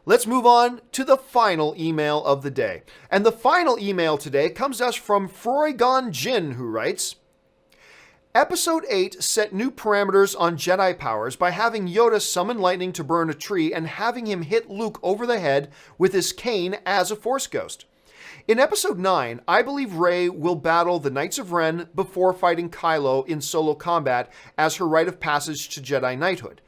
let's move on to the final email of the day. And the final email today comes to us from Froy Gon Jinn, who writes, Episode 8 set new parameters on Jedi powers by having Yoda summon lightning to burn a tree and having him hit Luke over the head with his cane as a Force ghost. In Episode 9, I believe Rey will battle the Knights of Ren before fighting Kylo in solo combat as her rite of passage to Jedi knighthood.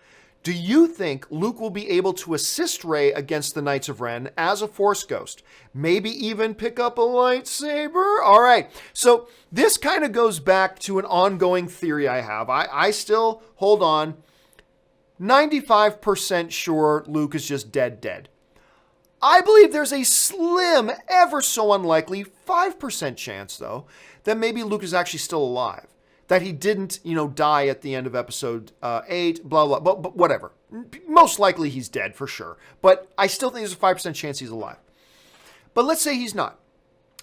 Do you think Luke will be able to assist Rey against the Knights of Ren as a Force ghost? Maybe even pick up a lightsaber? All right, so this kind of goes back to an ongoing theory I have. I still hold on. 95% sure Luke is just dead. I believe there's a slim, ever so unlikely 5% chance, though, that maybe Luke is actually still alive. That he didn't, die at the end of episode 8, blah, blah, but whatever. Most likely he's dead for sure. But I still think there's a 5% chance he's alive. But let's say he's not.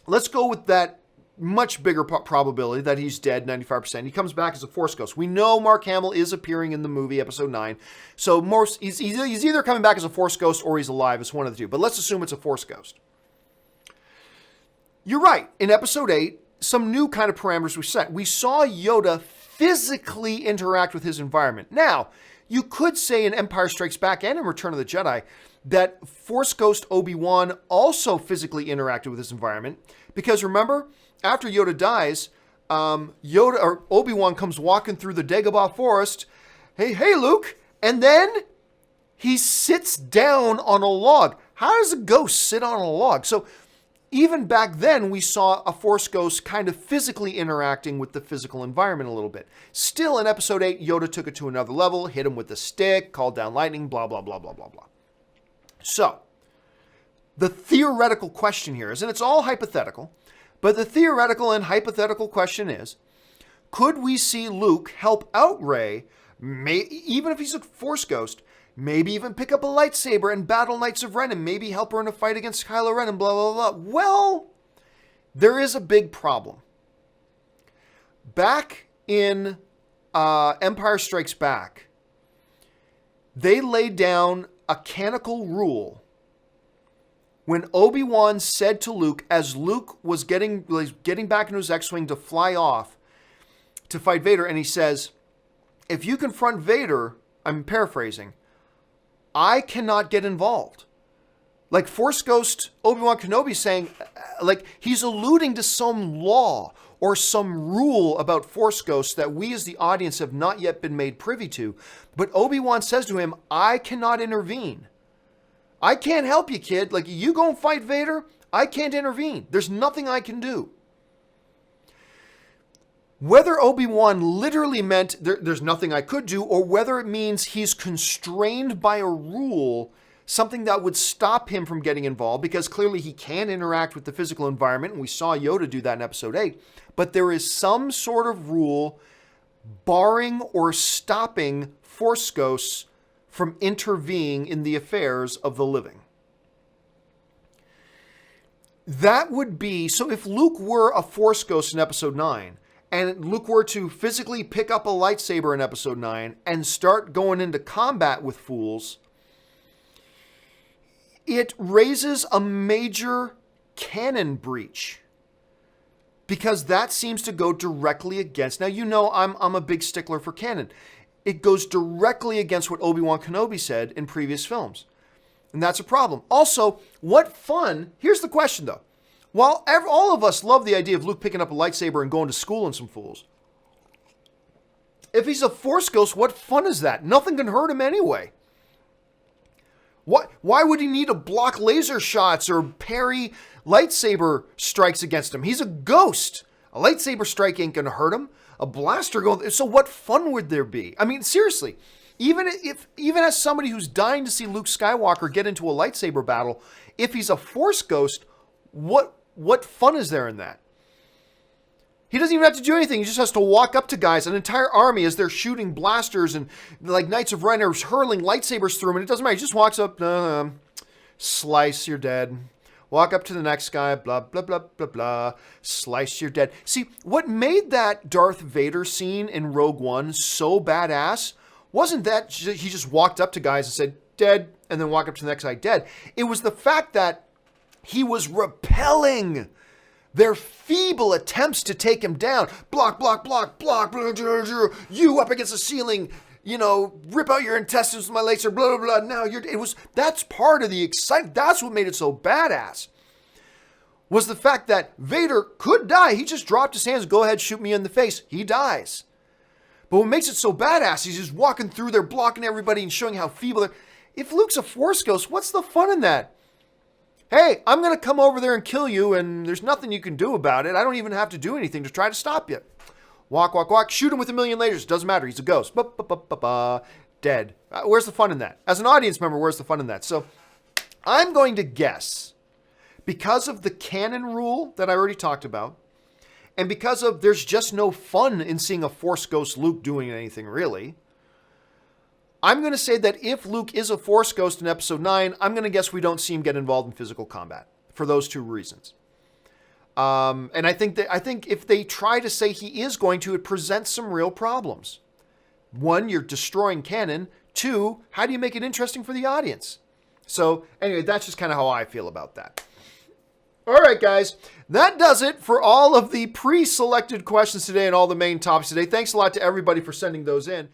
Let's go with that much bigger probability that he's dead, 95%. He comes back as a Force ghost. We know Mark Hamill is appearing in the movie, episode 9. So he's either coming back as a Force ghost or he's alive. It's one of the two. But let's assume it's a Force ghost. You're right. In episode 8, some new kind of parameters we set. We saw Yoda physically interact with his environment. Now, you could say in Empire Strikes Back and in Return of the Jedi that Force Ghost Obi-Wan also physically interacted with his environment. Because remember, after Yoda dies, Obi-Wan comes walking through the Dagobah forest. Hey, Luke. And then he sits down on a log. How does a ghost sit on a log? So even back then, we saw a Force ghost kind of physically interacting with the physical environment a little bit. Still, in episode 8, Yoda took it to another level, hit him with a stick, called down lightning, blah, blah, blah, blah, blah, blah. So, the theoretical question here is, and it's all hypothetical, but the theoretical and hypothetical question is, could we see Luke help out Rey, even if he's a Force ghost, maybe even pick up a lightsaber and battle Knights of Ren and maybe help her in a fight against Kylo Ren and blah, blah, blah. Well, there is a big problem. Back in Empire Strikes Back, they laid down a canonical rule when Obi-Wan said to Luke, as Luke was getting back into his X-Wing to fly off to fight Vader, and he says, if you confront Vader, I'm paraphrasing, I cannot get involved. Like Force Ghost Obi-Wan Kenobi saying, like he's alluding to some law or some rule about Force Ghosts that we as the audience have not yet been made privy to. But Obi-Wan says to him, I cannot intervene. I can't help you, kid. Like you go and fight Vader, I can't intervene. There's nothing I can do. Whether Obi-Wan literally meant there's nothing I could do, or whether it means he's constrained by a rule, something that would stop him from getting involved, because clearly he can interact with the physical environment, and we saw Yoda do that in episode 8, but there is some sort of rule barring or stopping Force ghosts from intervening in the affairs of the living. That would be, so if Luke were a Force ghost in episode 9, and Luke were to physically pick up a lightsaber in episode 9 and start going into combat with fools, it raises a major canon breach. Because that seems to go directly against, now you know I'm a big stickler for canon. It goes directly against what Obi-Wan Kenobi said in previous films. And that's a problem. Also, what fun, here's the question though. While all of us love the idea of Luke picking up a lightsaber and going to school and some fools, if he's a Force ghost, what fun is that? Nothing can hurt him anyway. Why would he need to block laser shots or parry lightsaber strikes against him? He's a ghost. A lightsaber strike ain't gonna hurt him. A blaster going. So what fun would there be? I mean, seriously, even as somebody who's dying to see Luke Skywalker get into a lightsaber battle, if he's a Force ghost, what fun is there in that? He doesn't even have to do anything. He just has to walk up to guys, an entire army, as they're shooting blasters and like Knights of Ren are hurling lightsabers through him, and it doesn't matter. He just walks up, slice, you're dead. Walk up to the next guy, blah, blah, blah, blah, blah, slice, you're dead. See, what made that Darth Vader scene in Rogue One so badass wasn't that he just walked up to guys and said, dead, and then walk up to the next guy dead. It was the fact that he was repelling their feeble attempts to take him down. Block, block, block, block, blah, blah, blah, you up against the ceiling, rip out your intestines with my laser, blah, blah, blah. Now that's part of the excitement. That's what made it so badass. Was the fact that Vader could die. He just dropped his hands, go ahead, shoot me in the face. He dies. But what makes it so badass, he's just walking through there, blocking everybody and showing how feeble they're. If Luke's a Force ghost, what's the fun in that? Hey, I'm going to come over there and kill you, and there's nothing you can do about it. I don't even have to do anything to try to stop you. Walk, walk, walk. Shoot him with 1,000,000 lasers. Doesn't matter. He's a ghost. Dead. Where's the fun in that? As an audience member, where's the fun in that? So I'm going to guess, because of the canon rule that I already talked about, and because of there's just no fun in seeing a Force ghost Luke doing anything, really, I'm going to say that if Luke is a Force ghost in Episode 9, I'm going to guess we don't see him get involved in physical combat for those two reasons. And I think if they try to say he is going to, it presents some real problems. One, you're destroying canon. Two, how do you make it interesting for the audience? So anyway, that's just kind of how I feel about that. All right, guys, that does it for all of the pre-selected questions today and all the main topics today. Thanks a lot to everybody for sending those in.